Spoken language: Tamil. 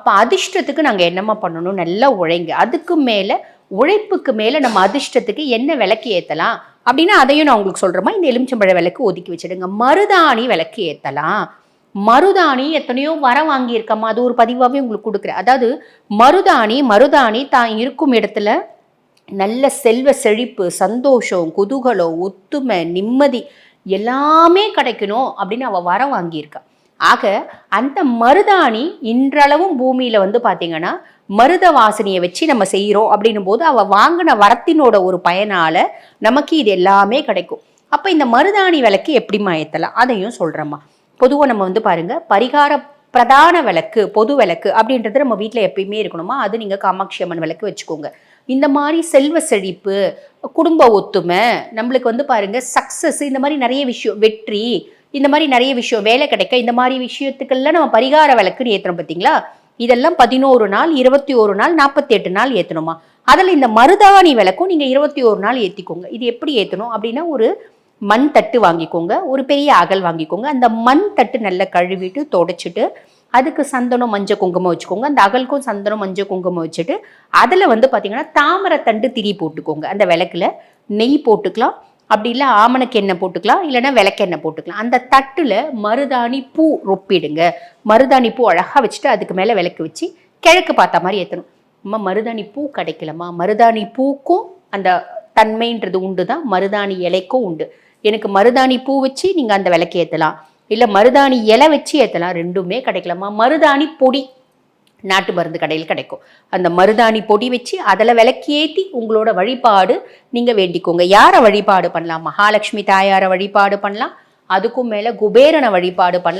அப்போ அதிர்ஷ்டத்துக்கு நாங்கள் என்னம்மா பண்ணணும், நல்லா உழைங்க. அதுக்கு மேலே உழைப்புக்கு மேலே நம்ம அதிர்ஷ்டத்துக்கு என்ன விளக்கு ஏற்றலாம் அப்படின்னா அதையும் நான் உங்களுக்கு சொல்கிறேம்மா. இந்த எலுமிச்சம்பழ விளக்கு ஒதுக்கி வச்சுடுங்க. மருதாணி விளக்கு ஏற்றலாம். மருதாணி எத்தனையோ வரம் வாங்கியிருக்கம்மா, அது ஒரு பதிவாகவே உங்களுக்கு கொடுக்குறேன். அதாவது மருதாணி தான் இருக்கும் இடத்துல நல்ல செல்வ செழிப்பு, சந்தோஷம், குதூகலம், ஒத்துமை, நிம்மதி எல்லாமே கிடைக்கணும் அப்படின்னு அவள் வரம் வாங்கியிருக்கா. ஆக அந்த மருதாணி இன்றளவும் பூமியில் வந்து பார்த்தீங்கன்னா மருத வாசனையை வச்சு நம்ம செய்கிறோம் அப்படின்னும் போது அவள் வாங்கின வரத்தினோட ஒரு பயனால் நமக்கு இது எல்லாமே கிடைக்கும். அப்போ இந்த மருதாணி விளக்கு எப்படிம்மா ஏற்றலாம் அதையும் சொல்கிறேம்மா. பொதுவாக நம்ம வந்து பாருங்கள், பரிகார பிரதான விளக்கு, பொது விளக்கு அப்படின்றது நம்ம வீட்டில் எப்பயுமே இருக்கணுமா. அது நீங்கள் காமாட்சி அம்மன் விளக்கு வச்சுக்கோங்க. இந்த மாதிரி செல்வ செழிப்பு, குடும்ப ஒத்துமை, நம்மளுக்கு வந்து பாருங்கள் சக்ஸஸ், இந்த மாதிரி நிறைய விஷயம், வெற்றி, இந்த மாதிரி நிறைய விஷயம், வேலை கிடைக்க, இந்த மாதிரி விஷயத்துக்கெல்லாம் நம்ம பரிகார விளக்குன்னு ஏற்றுறோம் பார்த்தீங்களா. இதெல்லாம் 11 நாள், 21 நாள், 48 நாள் ஏற்றணுமா. அதில் இந்த மருதாணி விளக்கும் நீங்கள் 21 நாள் ஏற்றிக்கோங்க. இது எப்படி ஏற்றணும் அப்படின்னா, ஒரு மண் தட்டு வாங்கிக்கோங்க, ஒரு பெரிய அகல் வாங்கிக்கோங்க. அந்த மண் தட்டு நல்லா கழுவிட்டு தொடச்சிட்டு அதுக்கு சந்தனம் மஞ்சள் குங்குமம் வச்சுக்கோங்க. அந்த அகலுக்கும் சந்தனம் மஞ்சள் குங்குமம் வச்சுட்டு அதில் வந்து பார்த்தீங்கன்னா தாமரைத்தண்டு திரி போட்டுக்கோங்க. அந்த விளக்குல நெய் போட்டுக்கலாம், அப்படி இல்லை ஆமணக்கு எண்ணெய் போட்டுக்கலாம், இல்லைன்னா விளக்கெண்ணெய் போட்டுக்கலாம். அந்த தட்டில் மருதாணி பூ ரொப்பிடுங்க. மருதாணி பூ அழகாக வச்சுட்டு அதுக்கு மேலே விளக்கு வச்சு கிழக்கு பார்த்த மாதிரி ஏற்றணும். அம்மா மருதாணி பூ கிடைக்கலம்மா, மருதாணி பூக்கும் அந்த தன்மைன்றது உண்டு தான், மருதாணி இலைக்கும் உண்டு. எனக்கு மருதாணி பூ வச்சு நீங்கள் அந்த விளக்கு ஏற்றலாம், இல்லை மருதாணி இலை வச்சு ஏற்றலாம், ரெண்டுமே கிடைக்கலாமா. மருதாணி பொடி நாட்டு மருந்து கடையில் கிடைக்கும். அந்த மருதாணி பொடி வச்சு அதில் விளக்கு ஏற்றி உங்களோட வழிபாடு நீங்கள் வேண்டிக்கோங்க. யாரை வழிபாடு பண்ணலாம், மகாலட்சுமி தாயாரை வழிபாடு பண்ணலாம், அதுக்கும் மேலே குபேரனை வழிபாடு பண்ணலாம்.